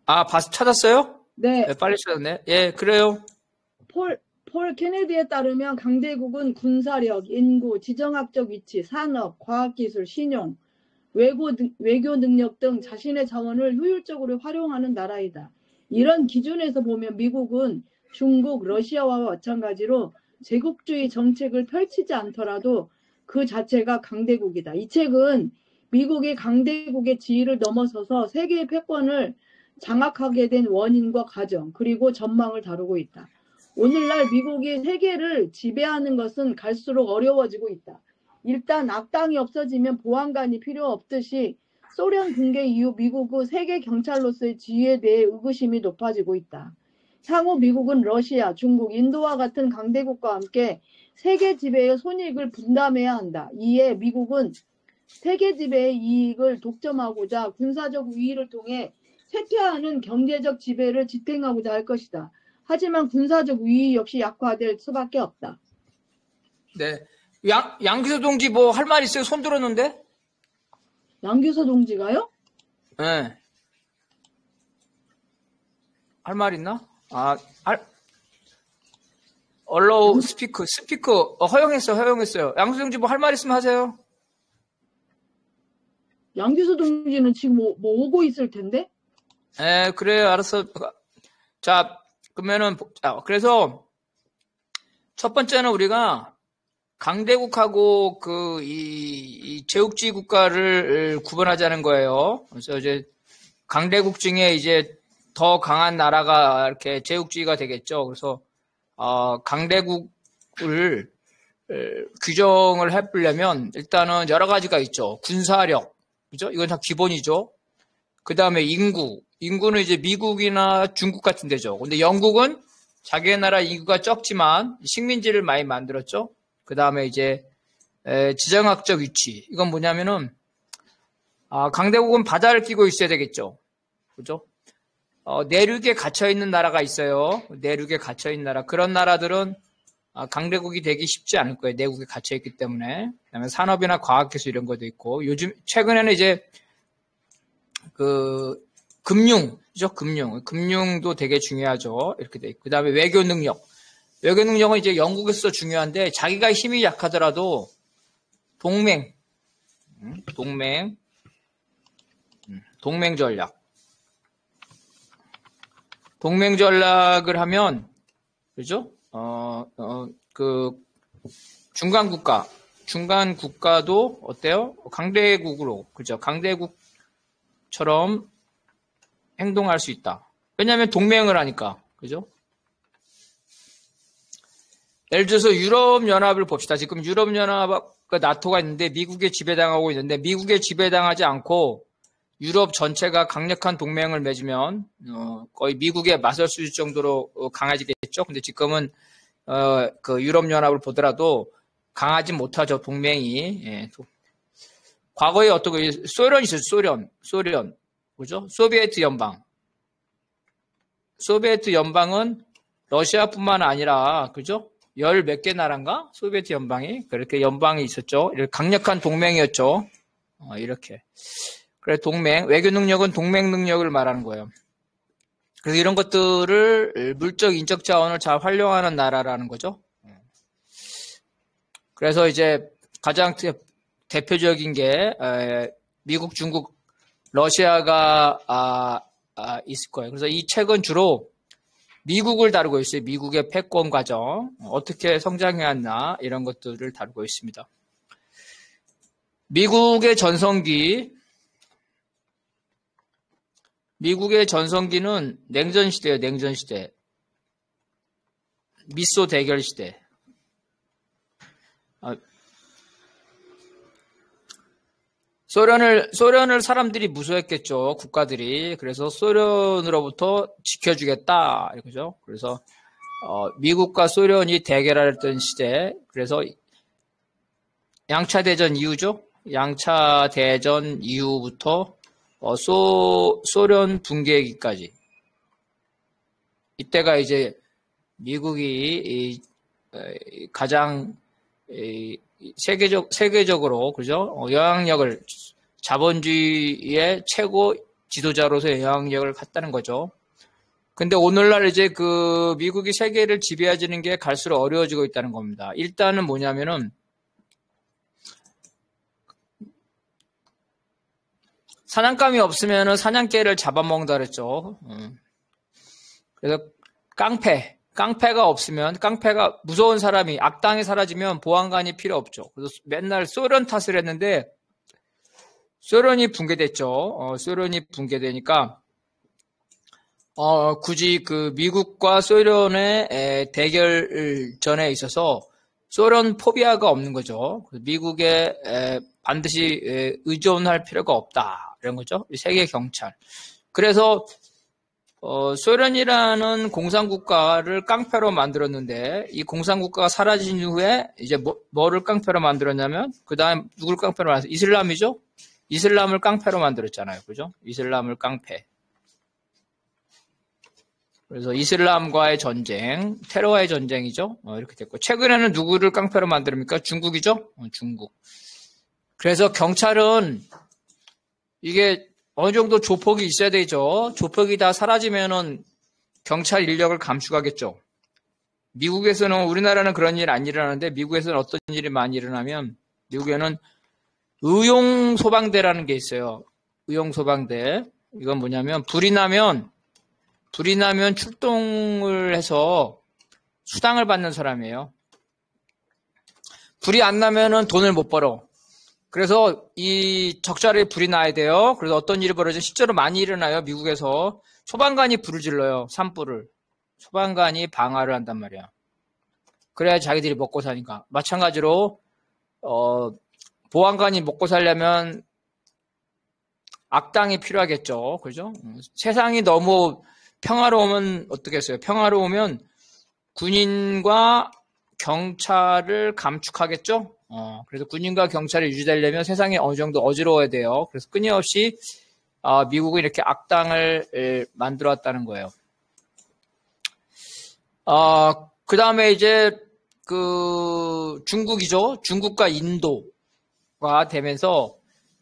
아, 찾았어요? 네. 네, 빨리 찾았네. 예, 그래요. 폴 케네디에 따르면 강대국은 군사력, 인구, 지정학적 위치, 산업, 과학기술, 신용, 외교 능력 등 자신의 자원을 효율적으로 활용하는 나라이다. 이런 기준에서 보면 미국은 중국, 러시아와 마찬가지로 제국주의 정책을 펼치지 않더라도 그 자체가 강대국이다. 이 책은 미국이 강대국의 지위를 넘어서서 세계의 패권을 장악하게 된 원인과 과정, 그리고 전망을 다루고 있다. 오늘날 미국이 세계를 지배하는 것은 갈수록 어려워지고 있다. 일단 악당이 없어지면 보안관이 필요 없듯이 소련 붕괴 이후 미국의 세계 경찰로서의 지위에 대해 의구심이 높아지고 있다. 향후 미국은 러시아, 중국, 인도와 같은 강대국과 함께 세계 지배의 손익을 분담해야 한다. 이에 미국은 세계 지배의 이익을 독점하고자 군사적 우위를 통해 쇠퇴하는 경제적 지배를 지탱하고자 할 것이다. 하지만 군사적 우위 역시 약화될 수밖에 없다. 네. 양기소 동지 뭐 할 말 있어요? 손 들었는데? 양규서 동지가요? 네. 할 말 있나? 얼로우 스피커, 허용했어요. 양기소 동지 뭐 할 말 있으면 하세요. 양규서 동지는 지금 뭐 오고 있을 텐데? 예, 그래요. 알았어. 자, 그러면은, 그래서 첫 번째는 우리가 강대국하고 이 제국주의 국가를 구분하자는 거예요. 그래서 이제 강대국 중에 이제 더 강한 나라가 이렇게 제국주의가 되겠죠. 그래서 강대국을 규정을 해보려면 일단은 여러 가지가 있죠. 군사력, 그죠? 이건 다 기본이죠. 그 다음에 인구는 이제 미국이나 중국 같은 데죠. 근데 영국은 자기네 나라 인구가 적지만 식민지를 많이 만들었죠. 그 다음에 이제 지정학적 위치. 이건 뭐냐면은 강대국은 바다를 끼고 있어야 되겠죠. 그죠? 내륙에 갇혀있는 나라가 있어요. 내륙에 갇혀있는 나라. 그런 나라들은 강대국이 되기 쉽지 않을 거예요. 내국에 갇혀있기 때문에. 그다음에 산업이나 과학기술 이런 것도 있고, 최근에는 이제 금융이죠. 금융도 되게 중요하죠. 이렇게 돼 있고. 그 다음에 외교 능력. 외교 능력은 이제 영국에서 중요한데, 자기가 힘이 약하더라도 동맹 전략. 동맹 전략을 하면, 그죠? 중간 국가도 어때요? 강대국으로, 그죠? 강대국처럼 행동할 수 있다. 왜냐하면 동맹을 하니까, 그죠? 예를 들어서 유럽연합을 봅시다. 지금 유럽연합과 나토가 있는데 미국에 지배당하고 있는데 미국에 지배당하지 않고 유럽 전체가 강력한 동맹을 맺으면 거의 미국에 맞설 수 있을 정도로 강해지겠죠. 근데 지금은 그 유럽연합을 보더라도 강하지 못하죠. 동맹이. 예. 과거에 어떻게 소련이 있었어요. 소련. 그죠? 소비에트 연방은 러시아뿐만 아니라 그죠? 열 몇 개 나라인가? 소비에트 연방이 그렇게 연방이 있었죠. 이렇게 강력한 동맹이었죠. 이렇게. 그래 동맹 외교 능력은 동맹 능력을 말하는 거예요. 그래서 이런 것들을 물적 인적 자원을 잘 활용하는 나라라는 거죠. 그래서 이제 가장 대표적인 게 미국, 중국, 러시아가 있을 거예요. 그래서 이 책은 주로 미국을 다루고 있어요. 미국의 패권 과정, 어떻게 성장해왔나 이런 것들을 다루고 있습니다. 미국의 전성기는 냉전 시대예요. 냉전 시대. 미소 대결 시대. 소련을 사람들이 무서워했겠죠. 국가들이. 그래서 소련으로부터 지켜주겠다. 이거죠. 그래서 미국과 소련이 대결했던 시대. 그래서 양차 대전 이후죠. 양차 대전 이후부터 소련 붕괴기까지. 이때가 이제 미국이 가장 세계적으로 그죠? 영향력을 자본주의의 지도자로서의 영향력을 갖다는 거죠. 근데 오늘날 이제 그 미국이 세계를 지배해지는 게 갈수록 어려워지고 있다는 겁니다. 일단은 뭐냐면은 사냥감이 없으면은 사냥개를 잡아먹는다 그랬죠. 그래서 깡패가 없으면, 깡패가 무서운 사람이, 악당이 사라지면 보안관이 필요 없죠. 그래서 맨날 소련 탓을 했는데, 소련이 붕괴됐죠. 소련이 붕괴되니까, 굳이 그 미국과 소련의 대결전에 있어서 소련 포비아가 없는 거죠. 미국에 반드시 의존할 필요가 없다. 이런 거죠. 세계 경찰. 그래서 소련이라는 공산국가를 깡패로 만들었는데 이 공산국가가 사라진 이후에 이제 뭐를 깡패로 만들었냐면 그 다음 누굴 깡패로 만들었어요? 이슬람이죠? 이슬람을 깡패로 만들었잖아요. 그죠? 이슬람을 깡패. 그래서 이슬람과의 전쟁, 테러와의 전쟁이죠. 이렇게 됐고 최근에는 누구를 깡패로 만듭니까? 중국이죠? 중국. 그래서 경찰은 이게 어느 정도 조폭이 있어야 되죠. 조폭이 다 사라지면은 경찰 인력을 감축하겠죠. 미국에서는, 우리나라는 그런 일 안 일어나는데 미국에서는 어떤 일이 많이 일어나면 미국에는 의용소방대라는 게 있어요. 의용소방대. 이건 뭐냐면 불이 나면 출동을 해서 수당을 받는 사람이에요. 불이 안 나면은 돈을 못 벌어. 그래서 이 적절히 불이 나야 돼요. 그래서 어떤 일이 벌어져 실제로 많이 일어나요. 미국에서 소방관이 불을 질러요. 산불을. 소방관이 방화를 한단 말이야. 그래야 자기들이 먹고 사니까. 마찬가지로 보안관이 먹고 살려면 악당이 필요하겠죠. 그죠? 세상이 너무 평화로우면 어떻겠어요? 평화로우면 군인과 경찰을 감축하겠죠? 그래서 군인과 경찰이 유지되려면 세상이 어느 정도 어지러워야 돼요. 그래서 끊임없이 미국은 이렇게 악당을 만들어 왔다는 거예요. 그 다음에 이제 그 중국이죠. 중국과 인도가 되면서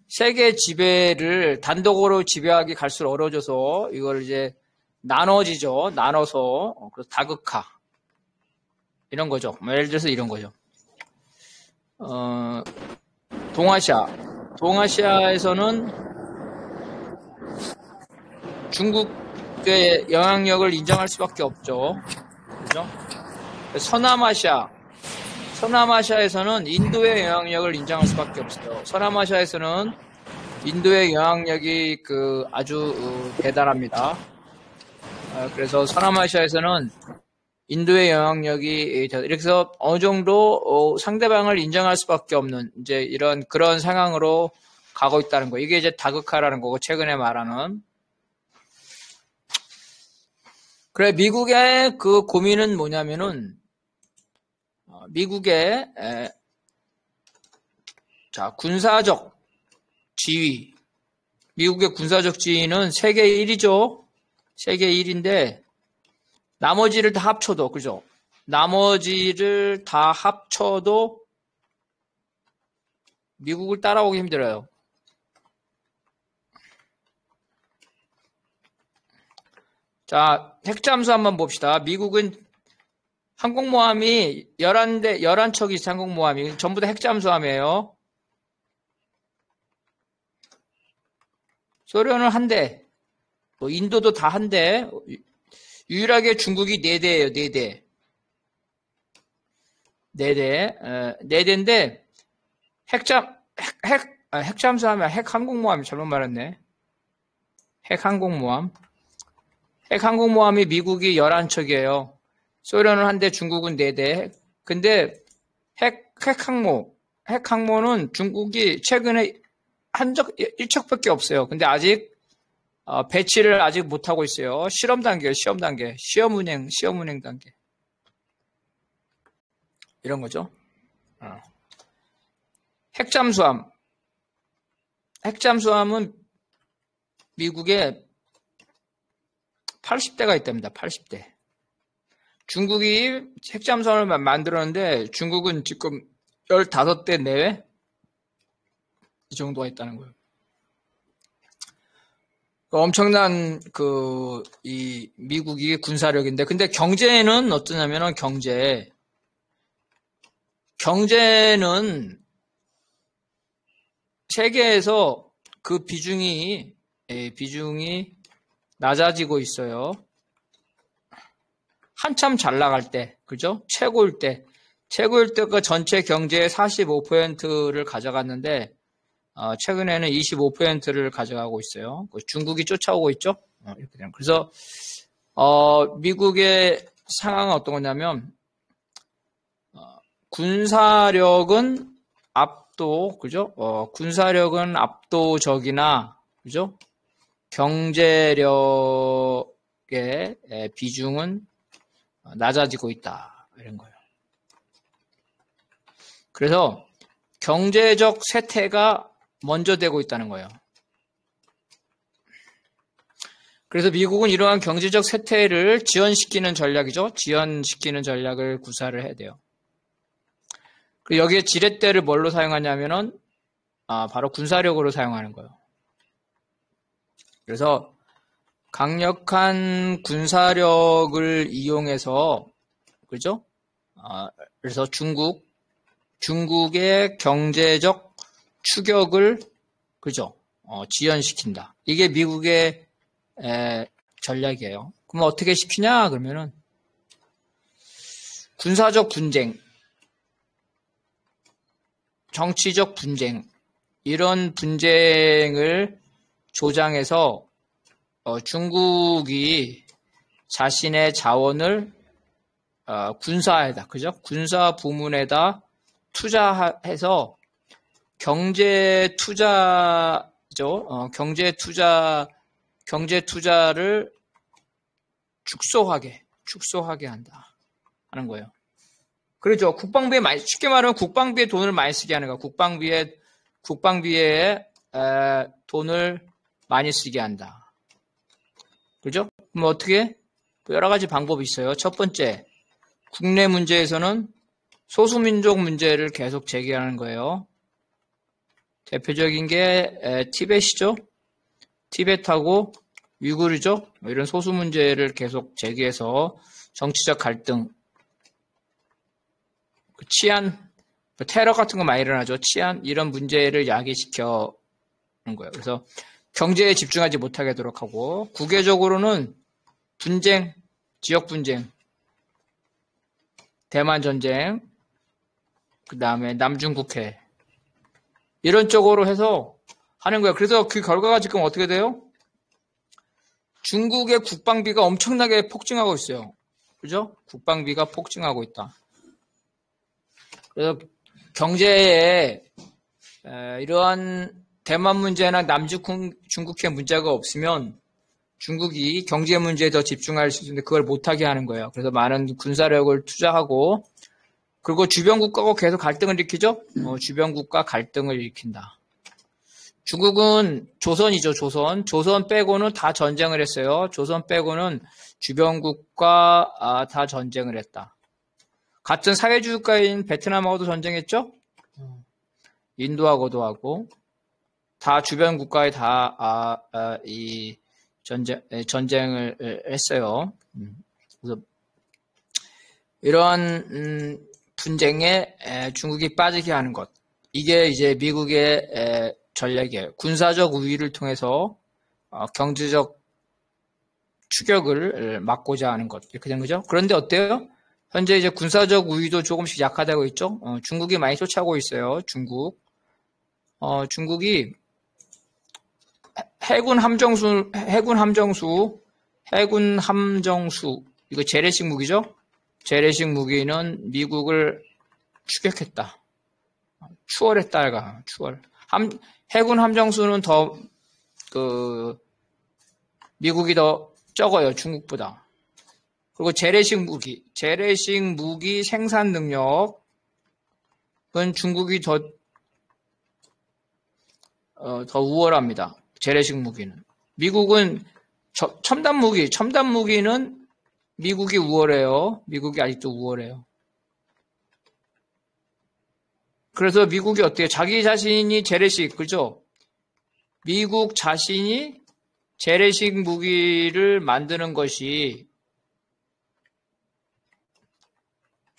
세계 지배를 단독으로 지배하기 갈수록 어려워져서 이걸 이제 나눠지죠. 나눠서 그래서 다극화 이런 거죠. 예를 들어서 이런 거죠. 동아시아에서는 중국의 영향력을 인정할 수밖에 없죠. 그죠? 서남아시아에서는 인도의 영향력을 인정할 수밖에 없어요. 서남아시아에서는 인도의 영향력이 아주 대단합니다. 그래서 서남아시아에서는 인도의 영향력이 이렇게 해서 어느 정도 상대방을 인정할 수밖에 없는 이제 그런 상황으로 가고 있다는 거. 이게 이제 다극화라는 거고 최근에 말하는. 그래 미국의 그 고민은 뭐냐면은 미국의 군사적 지위. 미국의 군사적 지위는 세계 1위죠. 세계 1위인데 나머지를 다 합쳐도, 그죠? 나머지를 다 합쳐도 미국을 따라오기 힘들어요. 자, 핵잠수 한번 봅시다. 미국은 항공모함이 11척이 있어요. 항공모함이. 전부 다 핵잠수함이에요. 소련은 한 대. 인도도 다 한 대. 유일하게 중국이 4대예요, 4대. 4대. 4대인데, 핵잠수함이 핵항공모함이 잘못 말했네. 핵항공모함. 핵항공모함이 미국이 11척이에요. 소련은 한 대, 중국은 4대. 근데 핵항모는 중국이 최근에 1척밖에 없어요. 근데 아직 배치를 아직 못하고 있어요. 실험 단계예요. 시험 운행 단계. 이런 거죠. 핵잠수함은 미국에 80대가 있답니다. 80대. 중국이 핵잠수함을 만들었는데 중국은 지금 15대 내외 이 정도가 있다는 거예요. 엄청난 이 미국이 군사력인데, 근데 경제는 어떠냐면은 경제는 세계에서 그 비중이 낮아지고 있어요. 한참 잘 나갈 때, 그죠? 최고일 때가 전체 경제의 45%를 가져갔는데, 최근에는 25%를 가져가고 있어요. 중국이 쫓아오고 있죠? 이렇게 되는. 그래서, 미국의 상황은 어떤 거냐면, 군사력은 그죠? 군사력은 압도적이나, 그죠? 경제력의 비중은 낮아지고 있다. 이런 거예요. 그래서 경제적 쇠퇴가 먼저 되고 있다는 거예요. 그래서 미국은 이러한 경제적 쇠퇴를 지연시키는 전략이죠. 지연시키는 전략을 구사를 해야 돼요. 그리고 여기에 지렛대를 뭘로 사용하냐면은 바로 군사력으로 사용하는 거예요. 그래서 강력한 군사력을 이용해서, 그죠? 그래서 중국의 경제적 추격을, 그죠? 지연시킨다. 이게 미국의 전략이에요. 그럼 어떻게 시키냐? 그러면은 군사적 분쟁, 정치적 분쟁, 이런 분쟁을 조장해서 중국이 자신의 자원을 군사에다, 그죠? 군사 부문에다 투자해서 경제 투자죠. 경제 투자를 축소하게 한다 하는 거예요. 그렇죠. 쉽게 말하면 국방비에 돈을 많이 쓰게 하는 거야. 국방비에 돈을 많이 쓰게 한다. 그죠? 그럼 어떻게? 여러 가지 방법이 있어요. 첫 번째, 국내 문제에서는 소수민족 문제를 계속 제기하는 거예요. 대표적인 게 티벳이죠. 티벳하고 위구르죠. 이런 소수 문제를 계속 제기해서 정치적 갈등, 치안, 테러 같은 거 많이 일어나죠. 치안, 이런 문제를 야기시켜는 거예요. 그래서 경제에 집중하지 못하게 하도록 하고, 국외적으로는 분쟁, 지역 분쟁, 대만 전쟁, 그 다음에 남중국해, 이런 쪽으로 해서 하는 거예요. 그래서 그 결과가 지금 어떻게 돼요? 중국의 국방비가 엄청나게 폭증하고 있어요. 그죠? 국방비가 폭증하고 있다. 그래서 경제에 이러한 대만 문제나 남중국해 문제가 없으면 중국이 경제 문제에 더 집중할 수 있는데 그걸 못하게 하는 거예요. 그래서 많은 군사력을 투자하고, 그리고 주변 국가하고 계속 갈등을 일으키죠. 주변 국가 갈등을 일으킨다. 중국은 조선이죠. 조선 빼고는 다 전쟁을 했어요. 조선 빼고는 주변 국가 다 전쟁을 했다. 같은 사회주의 국가인 베트남하고도 전쟁했죠. 인도하고도 하고, 다 주변 국가에 다 이 전쟁을 했어요. 그래서 이러한 분쟁에 중국이 빠지게 하는 것, 이게 이제 미국의 전략이에요. 군사적 우위를 통해서 경제적 추격을 막고자 하는 것, 이렇게 된 거죠. 그런데 어때요? 현재 이제 군사적 우위도 조금씩 약화되고 있죠. 중국이 많이 쫓아오고 있어요. 중국이 해군 함정수, 이거 재래식 무기죠? 재래식 무기는 미국을 추격했다. 추월했다, 추월. 해군 함정수는 미국이 더 적어요, 중국보다. 그리고 재래식 무기 생산 능력은 중국이 더 우월합니다. 재래식 무기는. 미국은 첨단 무기는 미국이 우월해요. 미국이 아직도 우월해요. 그래서 미국이 어때요? 자기 자신이 재래식, 그죠? 미국 자신이 재래식 무기를 만드는 것이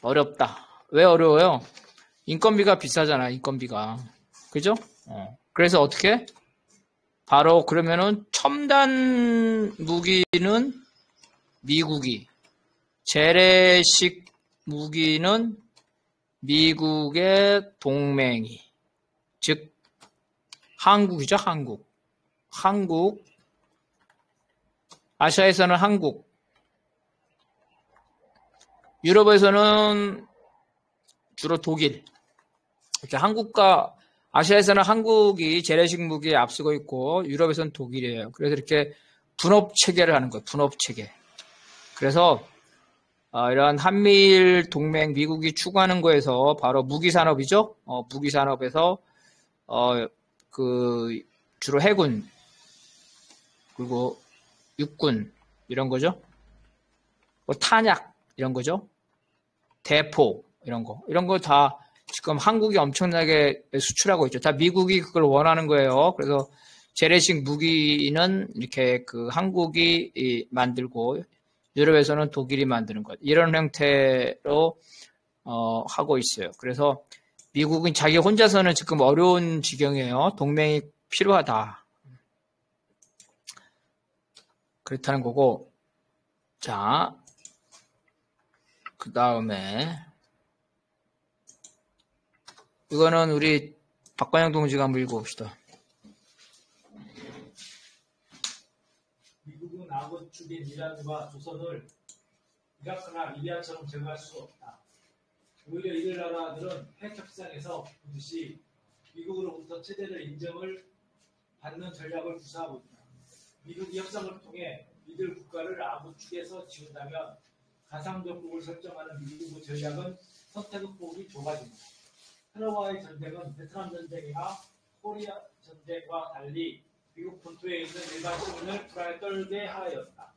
어렵다. 왜 어려워요? 인건비가 비싸잖아, 인건비가. 그죠? 그래서 어떻게? 바로 그러면은 첨단 무기는 미국이, 재래식 무기는 미국의 동맹이, 즉 한국이죠, 한국. 한국, 아시아에서는 한국, 유럽에서는 주로 독일. 이렇게 한국과 아시아에서는 한국이 재래식 무기에 앞서고 있고 유럽에서는 독일이에요. 그래서 이렇게 분업 체계를 하는 거예요. 분업 체계. 그래서 이런 한미일 동맹 미국이 추구하는 거에서 바로 무기 산업이죠. 무기 산업에서 그 주로 해군 그리고 육군 이런 거죠. 탄약 이런 거죠. 대포 이런 거 다 지금 한국이 엄청나게 수출하고 있죠. 다 미국이 그걸 원하는 거예요. 그래서 재래식 무기는 이렇게 그 한국이 만들고 유럽에서는 독일이 만드는 것. 이런 형태로 하고 있어요. 그래서 미국은 자기 혼자서는 지금 어려운 지경이에요. 동맹이 필요하다. 그렇다는 거고. 자, 그 다음에 이거는 우리 박관영 동지가 한번 읽어봅시다. 미국은 아군 축인 이란과 조선을 이라크나 리비아처럼 제거할 수 없다. 오히려 이들 나라들은 핵 협상에서 보듯이 미국으로부터 체제를 인정을 받는 전략을 구사하고 있다. 미국이 협상을 통해 이들 국가를 아군 축에서 지운다면 가상적국을 설정하는 미국의 전략은 선택의 폭이 좁아집니다. 테러와의 전쟁은 베트남 전쟁이나 코리아 전쟁과 달리 미국 본토에 있는 일반 시민을 불안에 떨게 하였다.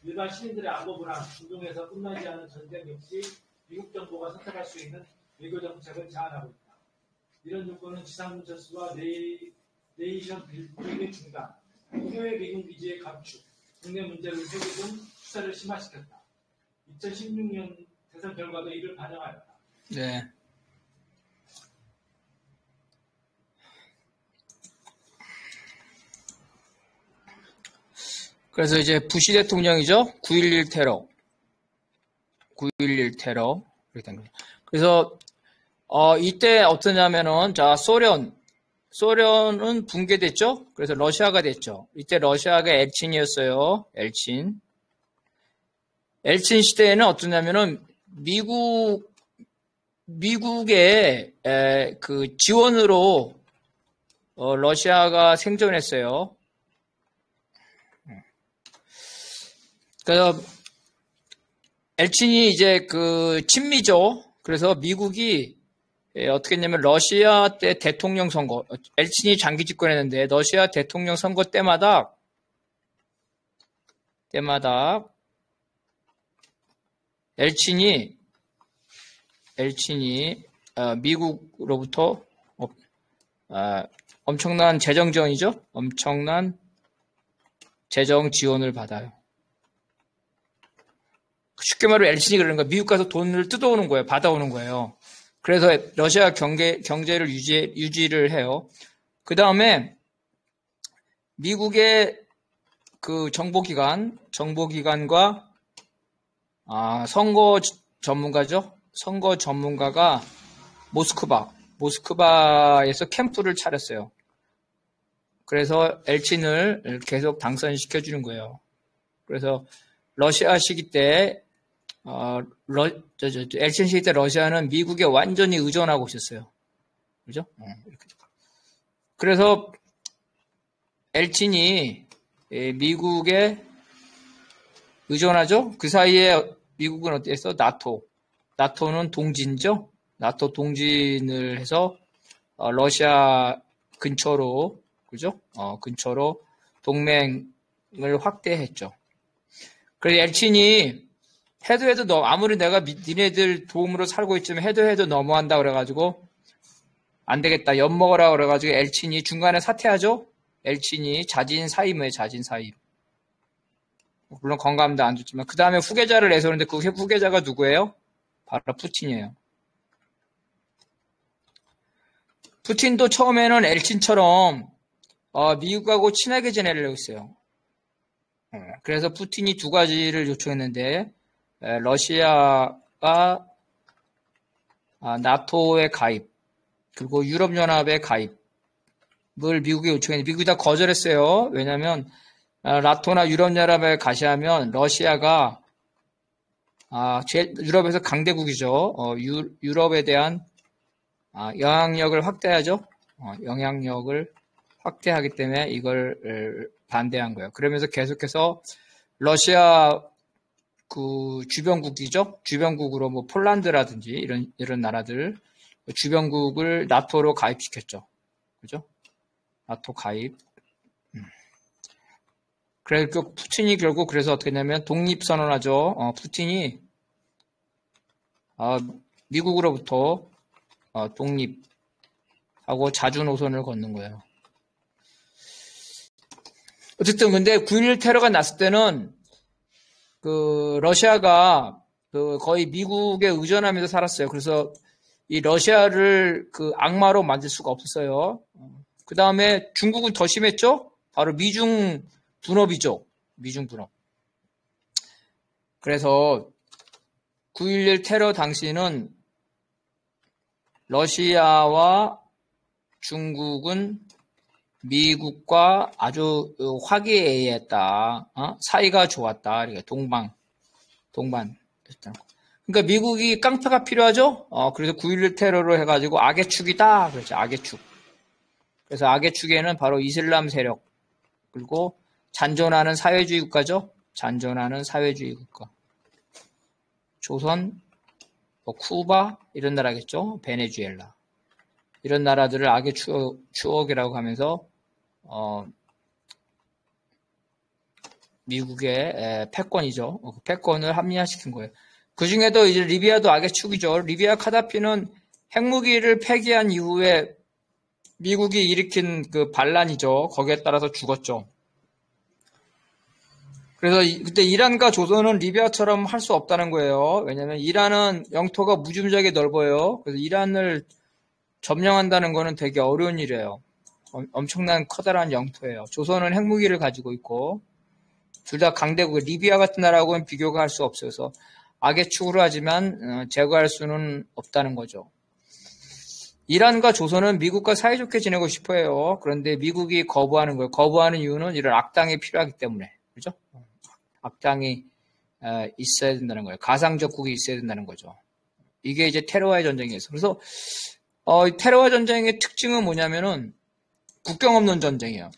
일반 시민들의 안보 불안, 중동에서 끝나지 않은 전쟁 역시 미국 정부가 선택할 수 있는 외교 정책을 제한하고 있다. 이런 조건은 지상군 철수와 네이션 빌딩의 중단, 해외 미군 기지의 감축, 국내 문제를 세계 등 수사를 심화시켰다. 2016년 대선 결과도 이를 반영하였다. 네. 그래서 이제 부시 대통령이죠. 9.11 테러. 9.11 테러. 그래서 이때 어떠냐면은 자 소련은 붕괴됐죠. 그래서 러시아가 됐죠. 이때 러시아가 엘친이었어요. 엘친 시대에는 어떠냐면은 미국의 그 지원으로 러시아가 생존했어요. 그래서 엘친이 이제 그 친미죠. 그래서 미국이 어떻게 했냐면 러시아 때 대통령 선거, 엘친이 장기 집권했는데 러시아 대통령 선거 때마다 엘친이 미국으로부터 엄청난 재정 지원이죠. 엄청난 재정 지원을 받아요. 쉽게 말하면 엘친이 그러는 거예요. 미국 가서 돈을 뜯어오는 거예요. 받아오는 거예요. 그래서 러시아 경제를 유지를 해요. 그 다음에 미국의 그 정보기관과 선거 전문가죠. 선거 전문가가 모스크바에서 캠프를 차렸어요. 그래서 엘친을 계속 당선시켜주는 거예요. 그래서 러시아 시기 때 엘친 시기 때 러시아는 미국에 완전히 의존하고 있었어요. 그죠? 그래서 엘친이 미국에 의존하죠? 그 사이에 미국은 어땠어? 나토는 동진이죠? 나토 동진을 해서 러시아 근처로, 그죠? 근처로 동맹을 확대했죠. 그래서 엘친이 해도 아무리 내가 니네들 도움으로 살고 있지만 해도 너무한다 그래가지고 안 되겠다 엿먹으라 그래가지고 엘친이 중간에 사퇴하죠. 엘친이 자진 사임이에요. 자진 사임. 물론 건강함도 안 좋지만 그 다음에 후계자를 내세우는데 그 후계자가 누구예요? 바로 푸틴이에요. 푸틴도 처음에는 엘친처럼 미국하고 친하게 지내려고 했어요. 그래서 푸틴이 두 가지를 요청했는데 러시아가 나토에 가입 그리고 유럽연합에 가입을 미국에 요청했는데 미국이 다 거절했어요. 왜냐하면 나토나 유럽연합에 가시하면 러시아가 유럽에서 강대국이죠. 유럽에 대한 영향력을 확대하죠. 영향력을 확대하기 때문에 이걸 반대한 거예요. 그러면서 계속해서 러시아 그 주변국이죠. 주변국으로 뭐 폴란드라든지 이런 나라들 주변국을 나토로 가입시켰죠. 그죠? 나토 가입. 그래서 푸틴이 결국 그래서 어떻게 했냐면 독립선언하죠. 푸틴이 미국으로부터 독립하고 자주 노선을 걷는 거예요. 어쨌든 근데 9.11 테러가 났을 때는 그 러시아가 그 거의 미국에 의존하면서 살았어요. 그래서 이 러시아를 그 악마로 만들 수가 없었어요. 그 다음에 중국은 더 심했죠? 바로 미중 분업이죠. 미중 분업. 그래서 9.11 테러 당시는 러시아와 중국은 미국과 아주 화기애애했다. 사이가 좋았다. 동반. 그러니까 미국이 깡패가 필요하죠? 그래서 9.11 테러로 해가지고 악의 축이다. 그렇죠. 악의 축. 그래서 악의 축에는 바로 이슬람 세력. 그리고 잔존하는 사회주의 국가죠? 잔존하는 사회주의 국가. 조선, 쿠바, 이런 나라겠죠? 베네수엘라. 이런 나라들을 악의 추억이라고 하면서, 미국의 패권이죠. 그 패권을 합리화시킨 거예요. 그 중에도 이제 리비아도 악의 축이죠. 리비아 카다피는 핵무기를 폐기한 이후에 미국이 일으킨 그 반란이죠. 거기에 따라서 죽었죠. 그래서 그때 이란과 조선은 리비아처럼 할 수 없다는 거예요. 왜냐하면 이란은 영토가 무지무지하게 넓어요. 그래서 이란을 점령한다는 거는 되게 어려운 일이에요. 엄청난 커다란 영토예요. 조선은 핵무기를 가지고 있고 둘 다 강대국, 리비아 같은 나라하고는 비교가 할 수 없어서 악의 축으로 하지만 제거할 수는 없다는 거죠. 이란과 조선은 미국과 사이좋게 지내고 싶어해요. 그런데 미국이 거부하는 거예요. 거부하는 이유는 이런 악당이 필요하기 때문에. 그죠? 악당이 있어야 된다는 거예요. 가상적국이 있어야 된다는 거죠. 이게 이제 테러와의 전쟁이었어요. 그래서 테러와 전쟁의 특징은 뭐냐면은 국경 없는 전쟁이에요.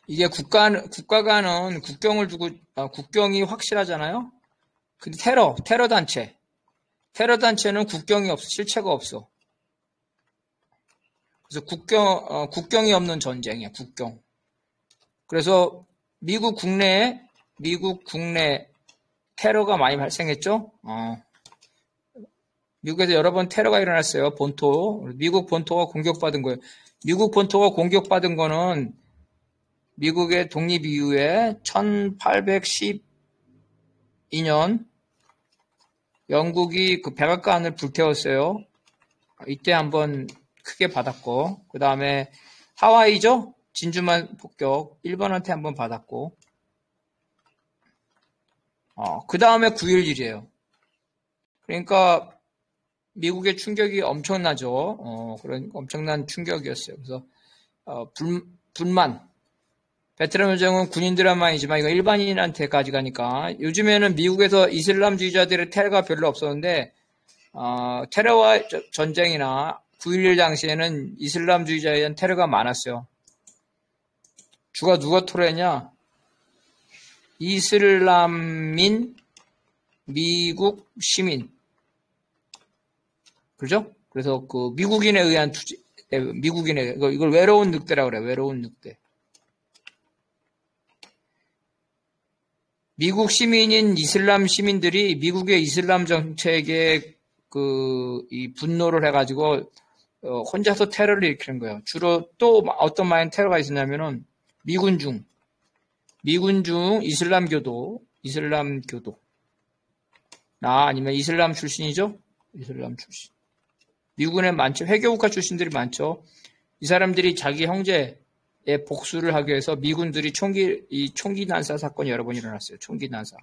이게 국가 간은 국경을 두고 국경이 확실하잖아요. 근데 테러 단체는 국경이 없어, 실체가 없어. 그래서 국경이 없는 전쟁이야, 국경. 그래서 미국 국내에 테러가 많이 발생했죠. 미국에서 여러 번 테러가 일어났어요. 미국 본토가 공격받은 거예요. 미국 본토가 공격받은 거는 미국의 독립 이후에 1812년 영국이 그 백악관을 불태웠어요. 이때 한번 크게 받았고, 그 다음에 하와이죠? 진주만 폭격, 일본한테 한번 받았고, 그 다음에 9.11이에요. 그러니까 미국의 충격이 엄청나죠. 그런 엄청난 충격이었어요. 그래서 불만. 베트남 전쟁은 군인들만이지만 이거 일반인한테까지 가니까 요즘에는 미국에서 이슬람주의자들의 테러가 별로 없었는데 테러와 전쟁이나 9.11 당시에는 이슬람주의자에 대한 테러가 많았어요. 누가 토로했냐? 이슬람민, 미국 시민. 그죠? 그래서 그 미국인에 의한 이걸 외로운 늑대라고 그래요. 외로운 늑대. 미국 시민인 이슬람 시민들이 미국의 이슬람 정책에 이 분노를 해가지고 혼자서 테러를 일으키는 거예요. 주로 또 어떤 마인 테러가 있었냐면은 미군 중 이슬람교도 아니면 이슬람 출신이죠? 이슬람 출신. 미군에 많죠. 회교국가 출신들이 많죠. 이 사람들이 자기 형제의 복수를 하기 위해서 미군들이 총기 난사 사건이 여러 번 일어났어요. 총기 난사.